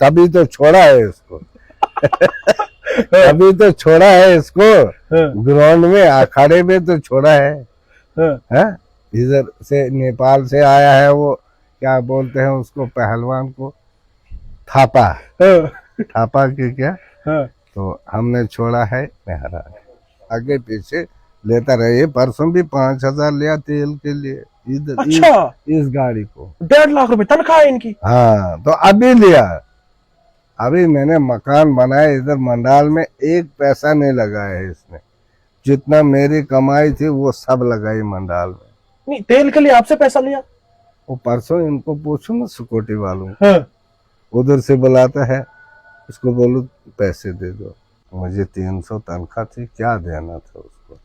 तभी तो छोड़ा है इसको। तभी तो छोड़ा है इसको, ग्राउंड में अखाड़े में तो छोड़ा है? इधर से नेपाल से आया है वो, क्या बोलते हैं उसको, पहलवान को, थापा। थापा की क्या, तो हमने छोड़ा है महाराज। आगे पीछे लेता रहे, परसों भी 5,000 लिया तेल के लिए, इधर अच्छा, इस गाड़ी को 1.5 लाख रुपए तनख्वाह है इनकी। हाँ, तो अभी लिया। अभी मैंने मकान बनाया इधर मंडाल में, एक पैसा नहीं लगाया है इसने। जितना मेरी कमाई थी वो सब लगाई मंडाल में। नहीं, तेल के लिए आपसे पैसा लिया? वो परसों इनको पूछो ना, सिक्योरिटी वालों, उधर से बुलाता है, उसको बोलो पैसे दे दो। मुझे 300 तनख्वाह थी, क्या देना था उसको।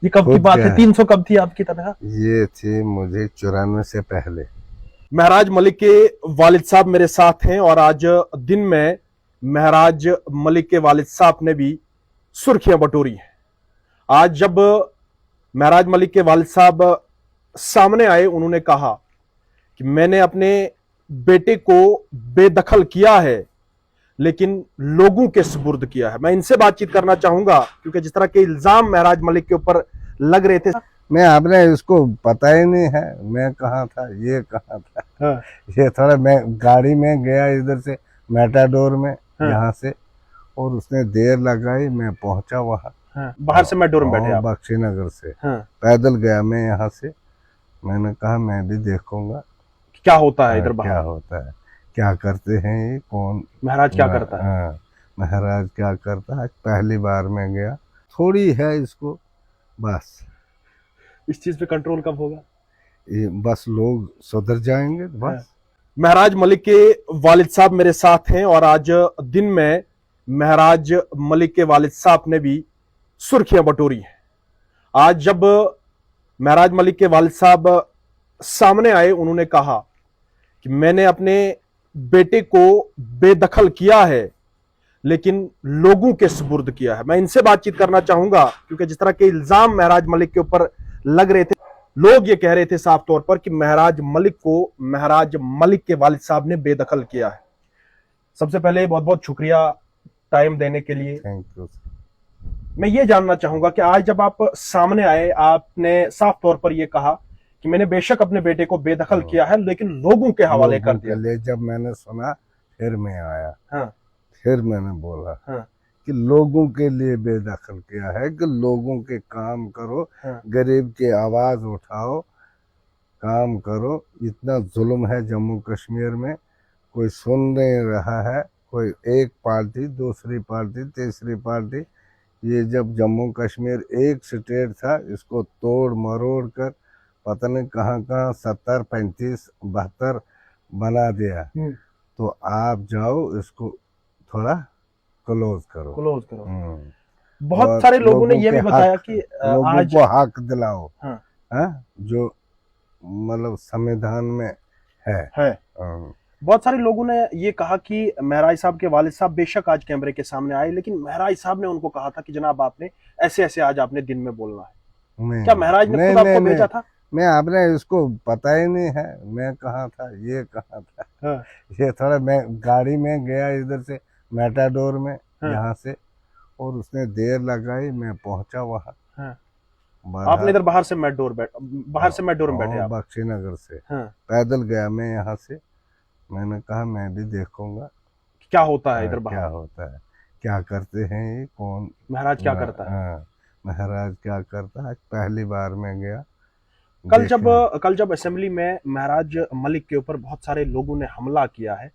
ये कब की बात है? 300 कब थी आपकी तनख्वाह? ये थी मुझे 94 से पहले। महराज मलिक के वालिद साहब मेरे साथ हैं और आज दिन में महराज मलिक के वालिद साहब ने भी सुर्खियां बटोरी हैं। आज जब महराज मलिक के वालिद साहब सामने आए, उन्होंने कहा कि मैंने अपने बेटे को बेदखल किया है लेकिन लोगों के सुपुर्द किया है। मैं इनसे बातचीत करना चाहूंगा क्योंकि जिस तरह के इल्जाम महराज मलिक के ऊपर लग रहे थे। मैं आपने इसको पता ही नहीं है मैं कहाँ था, ये कहाँ था। ये थोड़ा मैं गाड़ी में गया इधर से मैटाडोर में, यहाँ से, और उसने देर लगाई, मैं पहुंचा वहां। बाहर से मैटाडोर में बैठे आप? बख्शी नगर से पैदल गया मैं यहाँ से। मैंने कहा मैं भी देखूंगा क्या होता है इधर बाहर, क्या होता है, क्या करते हैं ये, कौन महराज क्या करता है। महाराज क्या करता है। पहली बार मैं गया, थोड़ी है इसको, बस इस चीज पे कंट्रोल कब होगा? बस लोग सुधर जाएंगे बस। महराज मलिक के वालिद साहब मेरे साथ हैं और आज दिन में महराज मलिक के वालिद साहब ने भी सुर्खियां बटोरी हैं। आज जब महराज मलिक के वालिद साहब सामने आए, उन्होंने कहा कि मैंने अपने बेटे को बेदखल किया है लेकिन लोगों के सुपुर्द किया है। मैं इनसे बातचीत करना चाहूंगा क्योंकि जिस तरह के इल्जाम महराज मलिक के ऊपर लग रहे थे, लोग ये कह रहे थे साफ तौर पर कि महराज मलिक को महराज मलिक के वालिद साहब ने बेदखल किया है। सबसे पहले बहुत बहुत शुक्रिया टाइम देने के लिए। Thank you. मैं ये जानना चाहूंगा कि आज जब आप सामने आए, आपने साफ तौर पर यह कहा कि मैंने बेशक अपने बेटे को बेदखल किया है लेकिन लोगों के हवाले कर दिया। जब मैंने सुना फिर मैं आया। फिर मैंने बोला कि लोगों के लिए बेदखल किया है, कि लोगों के काम करो, गरीब की आवाज उठाओ, काम करो। इतना जुल्म है जम्मू कश्मीर में, कोई सुन नहीं रहा है। कोई एक पार्टी, दूसरी पार्टी, तीसरी पार्टी। ये जब जम्मू कश्मीर एक स्टेट था, इसको तोड़ मरोड़ कर पता नहीं कहाँ कहाँ 70, 35, 72 बना दिया। तो आप जाओ इसको थोड़ा क्लोज करो। बहुत सारे लोगों ने यह भी बताया कि लोगों को हक दिलाओ, जो मतलब संविधान में है। बहुत सारे लोगों ने ये कहा कि महराज साहब के वालिद साहब बेशक आज कैमरे के सामने आए लेकिन महराज साहब ने उनको कहा था कि जनाब आपने ऐसे ऐसे आज आपने दिन में बोलना है। क्या महराज ने खुद आपको भेजा था? मैं आपने इसको पता ही नहीं है मैं कहाँ था, ये कहाँ था। ये थोड़ा मैं गाड़ी में गया इधर से मैटाडोर में, यहाँ से, और उसने देर लगाई, मैं पहुंचा वहां। आपने इधर बाहर से मैटाडोर में बैठे आप? बख्शी नगर से पैदल गया मैं यहाँ से। मैंने कहा मैं भी देखूंगा क्या होता है इधर बाहर, क्या होता है, क्या करते हैं ये, कौन महराज क्या करता है। महाराज क्या करता है। पहली बार मैं गया। कल जब असेंबली में महराज मलिक के ऊपर बहुत सारे लोगों ने हमला किया है,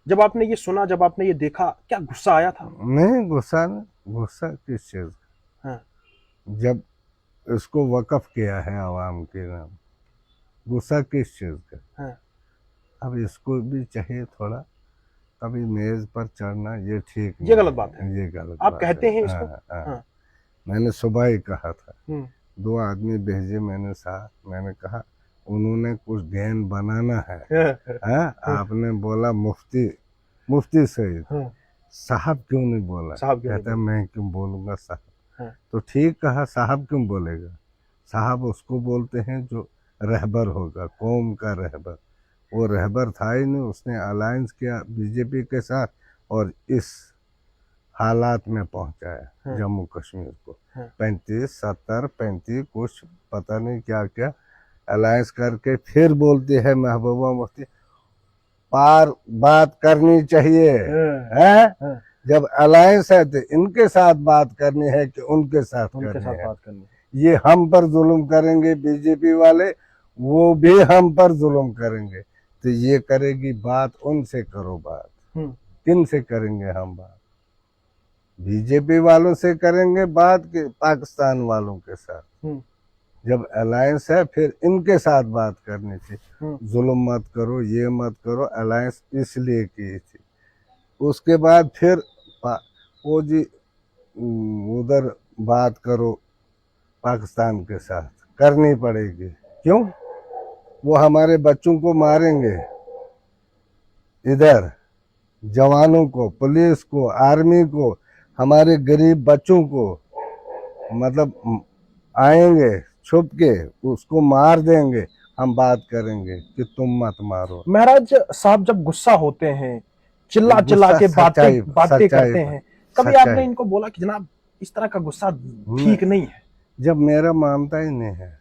जब आपने ये सुना, जब आपने ये देखा, क्या गुस्सा आया था? नहीं, गुस्सा किस चीज का। जब इसको वक़्फ़ किया है आवाम के नाम, गुस्सा किस चीज का। अब इसको भी चाहिए थोड़ा, कभी मेज पर चढ़ना ये ठीक नहीं, ये गलत बात है। ये गलत आप बात कहते है। हैं इसको। मैंने सुबह ही कहा था, 2 आदमी भेजे मैंने साथ। मैंने कहा उन्होंने कुछ गैन बनाना है। आपने बोला मुफ्ती सईद साहब क्यों नहीं बोला? कहता मैं क्यों बोलूंगा साहब। तो ठीक कहा, साहब क्यों बोलेगा? साहब उसको बोलते हैं जो रहबर होगा, कौम का रहबर। वो रहबर था ही नहीं, उसने अलायंस किया बीजेपी के साथ और इस हालात में पहुंचाया जम्मू कश्मीर को। 35, 70, 35 कुछ पता नहीं क्या क्या अलायंस करके फिर बोलती है महबूबा मुफ्ती पार बात करनी चाहिए है। जब अलायंस है तो इनके साथ बात करनी है कि उनके साथ करनी है। ये हम पर जुल्म करेंगे बीजेपी वाले, वो भी हम पर जुल्म करेंगे, तो ये करेगी बात उनसे करो बात। किन से करेंगे हम बात? बीजेपी वालों से करेंगे बात के पाकिस्तान वालों के साथ। जब अलायंस है फिर इनके साथ बात करनी थी। जुल्म मत करो, ये मत करो, अलायंस इसलिए की थी। उसके बाद फिर वो जी उधर बात करो पाकिस्तान के साथ, करनी पड़ेगी। क्यों? वो हमारे बच्चों को मारेंगे, इधर जवानों को, पुलिस को, आर्मी को, हमारे गरीब बच्चों को, मतलब आएंगे छुप के उसको मार देंगे। हम बात करेंगे कि तुम मत मारो। महाराज साहब जब गुस्सा होते हैं, चिल्ला चिल्ला के बातें करते हैं, कभी आपने इनको बोला कि जनाब इस तरह का गुस्सा ठीक नहीं है? जब मेरा मानता ही नहीं है,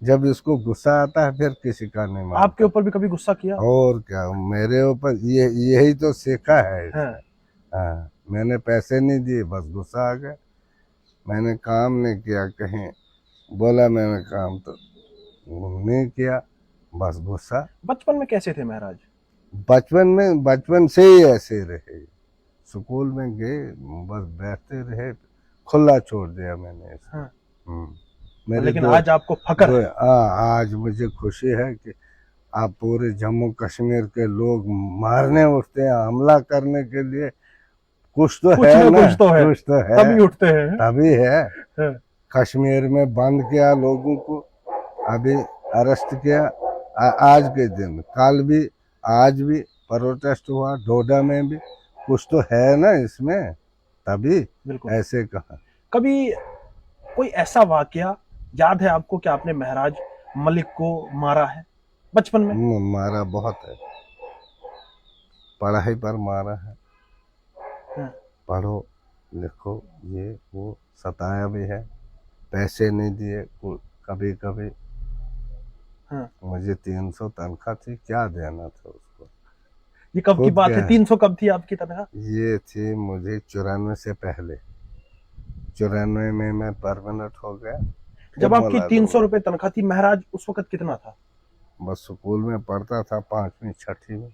जब इसको गुस्सा आता है फिर किसी का नहीं मानता। आपके ऊपर भी कभी गुस्सा किया? और क्या, मेरे ऊपर यही तो सीखा है। हाँ, मैंने पैसे नहीं दिए बस गुस्सा आ गया। मैंने काम नहीं किया, कहीं बोला मैंने काम तो नहीं किया, बस गुस्सा। बचपन में कैसे थे महाराज? बचपन से ही ऐसे रहे। स्कूल में गए बस बैठते रहे, खुला छोड़ दिया मैंने। लेकिन आज आपको फक्र है? आज मुझे खुशी है कि आप पूरे जम्मू कश्मीर के लोग मारने उठते हैं, हमला करने के लिए। कुछ तो है ना, कुछ तो है, तभी उठते हैं, तभी है। कश्मीर में बंद किया लोगों को, अभी अरेस्ट किया आज के दिन, कल भी आज भी प्रोटेस्ट हुआ डोडा में भी। कुछ तो है ना इसमें, तभी ऐसे कहा। कभी कोई ऐसा वाकया याद है आपको कि आपने महराज मलिक को मारा है बचपन में? मारा बहुत है, पढ़ाई पर मारा है। पढ़ो लिखो ये वो, सताया भी है, पैसे नहीं दिए कभी कभी। मुझे 300 तनख्वाह थी, क्या देना था उसको। ये कब की बात है? 300 कब थी आपकी तनख्वाह? ये थी मुझे 94 से पहले। 94 में मैं परमानेंट हो गया। जब आपकी 300 रुपए तनख्वाह थी, महराज उस वक्त कितना था? बस स्कूल में पढ़ता था, 5वीं 6वीं में,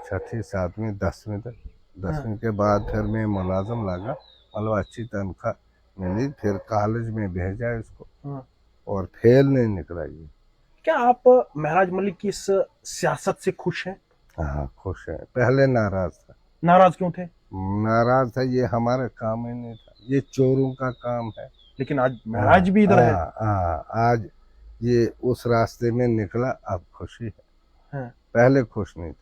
6वीं 7वीं 10वीं तक। 10वीं के बाद फिर मैं मुलाजम लगा, मतलब अच्छी तनख्वाह मिली। फिर कॉलेज में भेजा इसको और फेल नहीं निकला ये। क्या आप महराज मलिक की इस सियासत से खुश हैं? हाँ खुश है। पहले नाराज था। नाराज क्यों थे? नाराज था, ये हमारा काम ही नहीं था, ये चोरों का काम है। लेकिन आज महराज भी इधर है। आज ये उस रास्ते में निकला, अब खुशी है। पहले खुश नहीं था।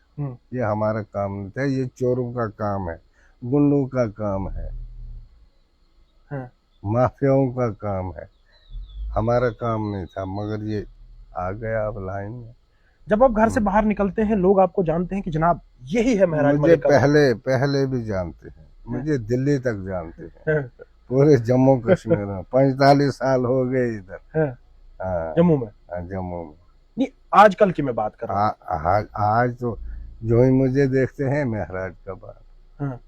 ये हमारा काम नहीं था, ये चोरों का काम है, गुंडों का काम है, माफियाओं का काम है, हमारा काम नहीं था। मगर ये आ गया अब लाइन में। जब आप घर से बाहर निकलते हैं, लोग आपको जानते हैं कि जनाब यही है महराज मलिक? मुझे पहले भी जानते हैं, मुझे दिल्ली तक जानते हैं, पूरे जम्मू कश्मीर में। 45 साल हो गए इधर जम्मू में। जम्मू में नहीं, आजकल की मैं बात कर रहा हूँ। आज तो जो ही मुझे देखते हैं महराज का बात।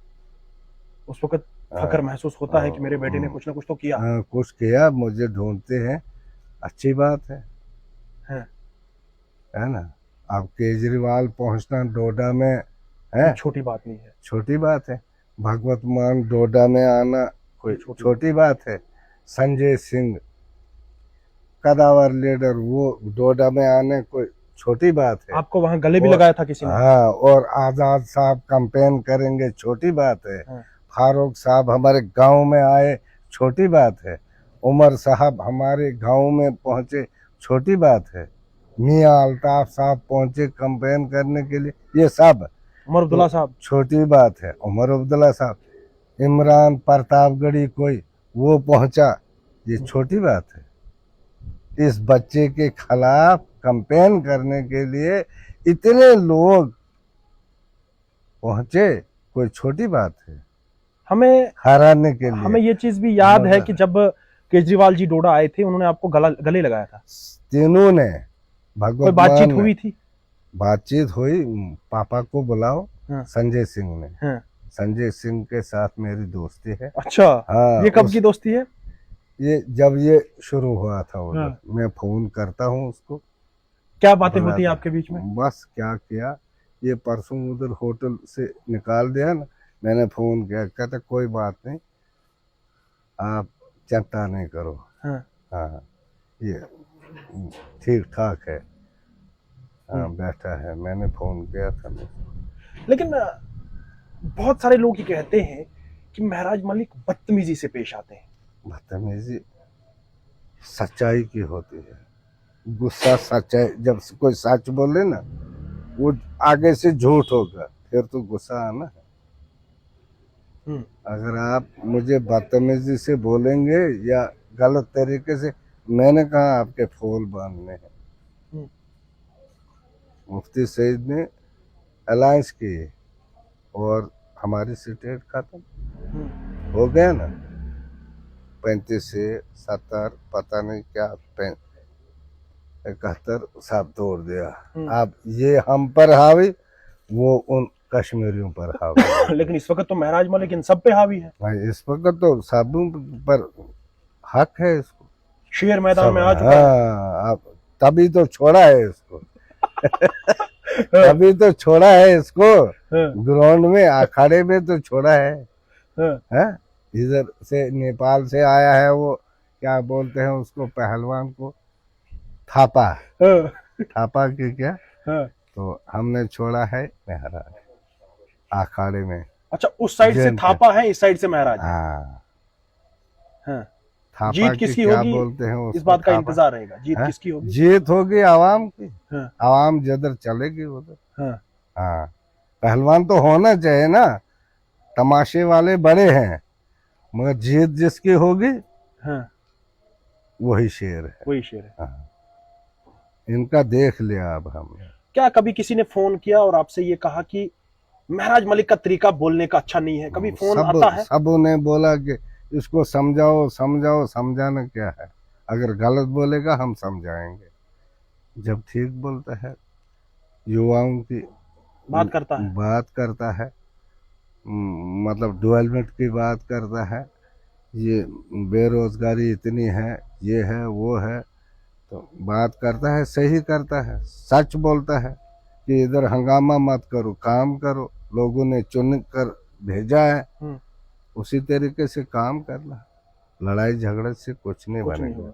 उस वक्त फक्र महसूस होता है कि मेरे बेटे ने कुछ ना कुछ तो किया। कुछ किया, मुझे ढूंढते हैं, अच्छी बात है ना। अब केजरीवाल पहुंचना डोडा में है, छोटी बात नहीं है। छोटी बात है। भगवत मान डोडा में आना कोई छोटी बात है। संजय सिंह कदावर लीडर, वो डोडा में आने कोई छोटी बात है? आपको वहां गले भी लगाया था किसी ने? हाँ, और आजाद साहब कैंपेन करेंगे, छोटी बात है। फारूक साहब हमारे गांव में आए, छोटी बात है। उमर साहब हमारे गांव में पहुंचे, छोटी बात है। मियां अल्ताफ साहब पहुंचे कैंपेन करने के लिए, ये सब। उमर अब्दुल्ला साहब, छोटी बात है। उमर अब्दुल्ला साहब, इमरान प्रतापगढ़ी कोई वो पहुंचा, ये छोटी बात है। इस बच्चे के खिलाफ कैंपेन करने के लिए इतने लोग पहुंचे, कोई छोटी बात है हमें हराने के हमें लिए। ये चीज भी याद है मगर कि जब केजरीवाल जी डोडा आए थे, उन्होंने आपको गले लगाया था। तीनों ने, कोई बातचीत भगवान हुई थी? बातचीत हुई। पापा को बुलाओ, हाँ। संजय सिंह ने। हाँ। संजय सिंह के साथ मेरी दोस्ती है। अच्छा। हाँ, ये कब की दोस्ती है? ये जब ये शुरू हुआ था उधर। हाँ। मैं फोन करता हूँ उसको, क्या बातें होती हैं बुलाता। आपके बीच में? बस क्या किया, ये परसों उधर होटल से निकाल दिया ना, मैंने फोन किया, कहता कोई बात नहीं, आप चिंता नहीं करो। हाँ। हाँ, ये ठीक ठाक है। हाँ, बैठा है। मैंने फोन किया था। लेकिन बहुत सारे लोग ये कहते हैं कि महराज मलिक बदतमीजी से पेश आते हैं। बदतमीजी सच्चाई की होती है। गुस्सा सच्चाई, जब कोई सच बोले ना, वो आगे से झूठ होगा, फिर तो गुस्सा आना है। अगर आप मुझे बदतमीजी से बोलेंगे या गलत तरीके से, मैंने कहा आपके फूल बांधने हैं। मुफ्ती सईद ने अलायंस की और हमारी स्टेट खत्म हो गया ना, 35 से 70, पता नहीं क्या 71 सब तोड़ दिया। अब ये हम पर हावी, वो उन कश्मीरियों पर हावी। लेकिन इस वक्त तो महराज मलिक इन सब पे हावी है भाई इस वक्त तो सब पर हक है इसको। शेर मैदान सब, में आ चुका है। हाँ, अब तभी तो छोड़ा है इसको। तभी तो छोड़ा है इसको, ग्राउंड में, अखाड़े में तो छोड़ा है। इधर से नेपाल से आया है, वो क्या बोलते हैं उसको, पहलवान को, थापा। थापा की क्या, तो हमने छोड़ा है महराज अखाड़े में। अच्छा, उस साइड से थापा है, इस साइड से महराज। हाँ। जीत किसकी होगी, बोलते हैं इस बात का इंतजार रहेगा। जीत किसकी होगी? जीत होगी आवाम की। आवाम जिधर चलेगी उधर। हाँ, पहलवान तो होना चाहिए ना, तमाशे वाले बड़े हैं, मगर जीत जिसकी होगी वही शेर है। वही शेर है। इनका देख लिया अब हमने। क्या कभी किसी ने फोन किया और आपसे ये कहा कि महराज मलिक का तरीका बोलने का अच्छा नहीं है? कभी फोन आता है? सबों ने बोला कि इसको समझाओ समझाओ। समझाना क्या है, अगर गलत बोलेगा हम समझाएंगे। जब ठीक बोलता है, युवाओं की बात करता है, मतलब डेवलपमेंट की बात करता है, ये बेरोजगारी इतनी है, ये है वो है, तो बात करता है, सही करता है, सच बोलता है कि इधर हंगामा मत करो, काम करो, लोगों ने चुन कर भेजा है, उसी तरीके से काम करना। लड़ाई झगड़े से कुछ नहीं बनेगा।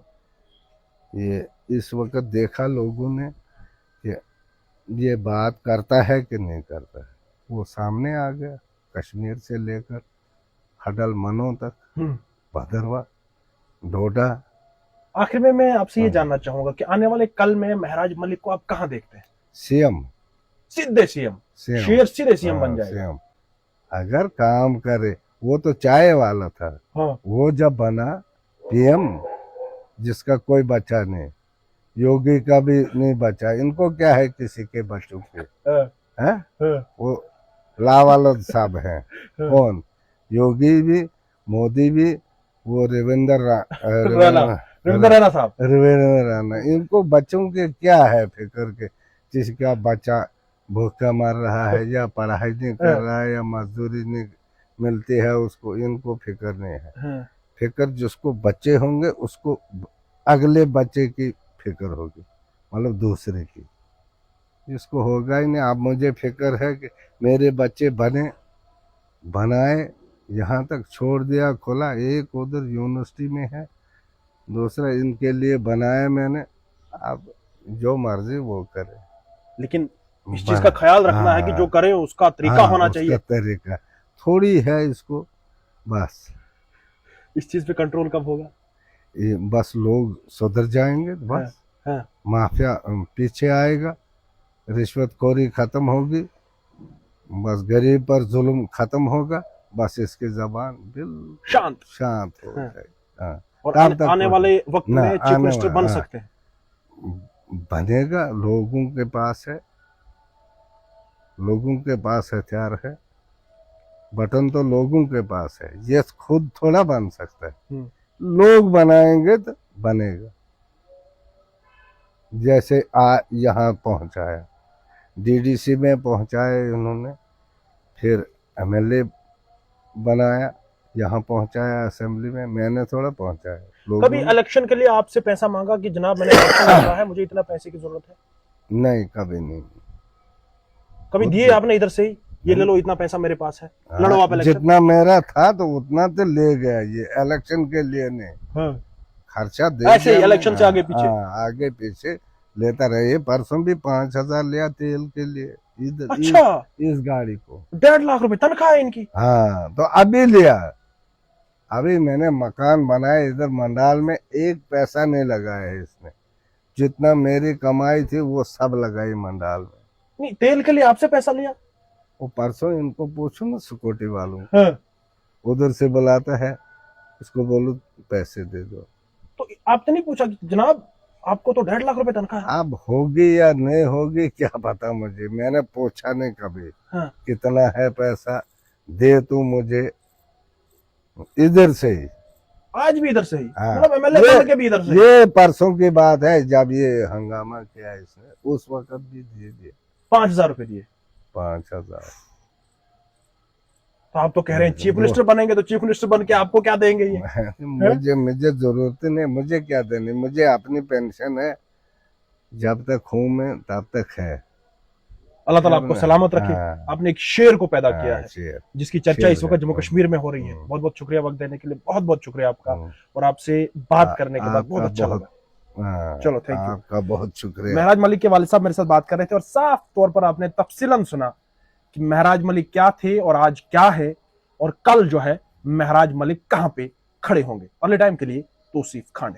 ये इस वक्त देखा लोगों ने कि ये बात करता है कि नहीं करता है, वो सामने आ गया। कश्मीर से लेकर हडल मनो तक, भदरवा, डोडा। आखिर में मैं आपसे ये जानना चाहूंगा कि आने वाले कल में महराज मलिक को आप कहाँ देखते हैं? सीएम, सीधे सीएम, शेर सीधे सीएम बन जाएगा। सीएम अगर काम करे। वो तो चाय वाला था, वो जब बना पीएम, जिसका कोई बच्चा नहीं, योगी का भी नहीं बचा। इनको क्या है किसी के बच्चों के, हैं? वो लावालद साहब हैं। कौन? योगी भी, मोदी भी, वो रविंद्र राणा। इनको बच्चों के क्या है फिक्र के, जिसका बच्चा भूखा मर रहा है या पढ़ाई नहीं कर रहा है या मजदूरी नहीं मिलती है उसको, इनको फिक्र नहीं है। फिक्र जिसको बच्चे होंगे उसको अगले बच्चे की फिक्र होगी, मतलब दूसरे की। जिसको होगा ही नहीं। अब मुझे फिक्र है कि मेरे बच्चे बनाए, यहाँ तक छोड़ दिया खुला। एक उधर यूनिवर्सिटी में है, दूसरा इनके लिए बनाया मैंने। अब जो मर्जी वो करे, लेकिन इस चीज का ख्याल रखना है कि जो करे उसका तरीका होना चाहिए। तरीका थोड़ी है इसको, बस। इस चीज पे कंट्रोल कब होगा? ये बस लोग सुधर जाएंगे, बस। माफिया पीछे आएगा, रिश्वतखोरी खत्म होगी, बस गरीब पर जुल्म खत्म होगा, बस इसकी जबान बिल्कुल शांत हो जाएगी। और आने वाले वक्त में चीफ मिनिस्टर बन सकते हैं। बनेगा, लोगों के पास है लोगों के पास हथियार है, बटन तो लोगों के पास है, ये खुद थोड़ा बन सकता है, लोग बनाएंगे तो बनेगा। जैसे यहाँ पहुंचाया, डीडीसी में पहुंचाए उन्होंने, फिर एमएलए बनाया, यहाँ पहुंचाया असेंबली में, मैंने थोड़ा पहुंचाया। कभी इलेक्शन के लिए आपसे पैसा मांगा कि जनाब मैंने इलेक्शन लड़ा है, मुझे इतना पैसे की जरूरत है? नहीं, कभी नहीं। कभी दिए आपने इधर से ही, ये ले लो इतना पैसा मेरे पास है, लड़ो आप इलेक्शन? जितना मेरा था तो उतना तो ले गया, ये इलेक्शन के लिए नहीं। खर्चा दे ऐसे ही इलेक्शन से आगे पीछे? आगे पीछे लेता रहे। परसों भी 5,000 लिया तेल के लिए, अच्छा, इस गाड़ी को 1.5 लाख रुपए तनख्वाह है इनकी? हाँ, तो अभी लिया। अभी मैंने मकान बनाया इधर मंडाल में, एक पैसा नहीं लगाया है इसने, जितना मेरी कमाई थी वो सब लगाई मंडाल में। नहीं, तेल के लिए आपसे पैसा लिया? वो परसों इनको पूछो ना, सिक्योरिटी वालों, उधर से बुलाता है, इसको बोलो पैसे दे दो। तो आपने नहीं पूछा कि जनाब आपको तो 1.5 लाख रुपए तनख्वाह है? अब होगी या नहीं होगी क्या पता मुझे, मैंने पूछा नहीं कभी। कितना है पैसा, दे तू मुझे। इधर से ही, आज भी इधर से ही? हाँ, मतलब एमएलए बन के भी इधर से? ये परसों की बात है जब ये हंगामा किया इसने, उस वक्त भी दिए 5,000 रुपए दिए? 5,000। तो आप तो कह रहे हैं चीफ मिनिस्टर बनेंगे, तो चीफ मिनिस्टर बन के आपको क्या देंगे ये? मुझे जरूरत नहीं, मुझे क्या देनी, मुझे अपनी पेंशन है, जब तक हूं मैं तब तक है। अल्लाह ताला आपको सलामत रखे। आपने एक शेर को पैदा किया है, शेर, जिसकी चर्चा इस वक्त जम्मू कश्मीर में हो रही है। बहुत बहुत शुक्रिया वक्त देने के लिए, बहुत बहुत शुक्रिया आपका, और आपसे बात करने के बाद बहुत अच्छा लगा। चलो, थैंक यू, आपका बहुत शुक्रिया। महराज मलिक के वालिद साहब मेरे साथ बात कर रहे थे, और साफ तौर पर आपने तफसीलन सुना कि महराज मलिक क्या थे और आज क्या है, और कल जो है महराज मलिक कहां पे खड़े होंगे। अगले टाइम के लिए तौसीफ खान।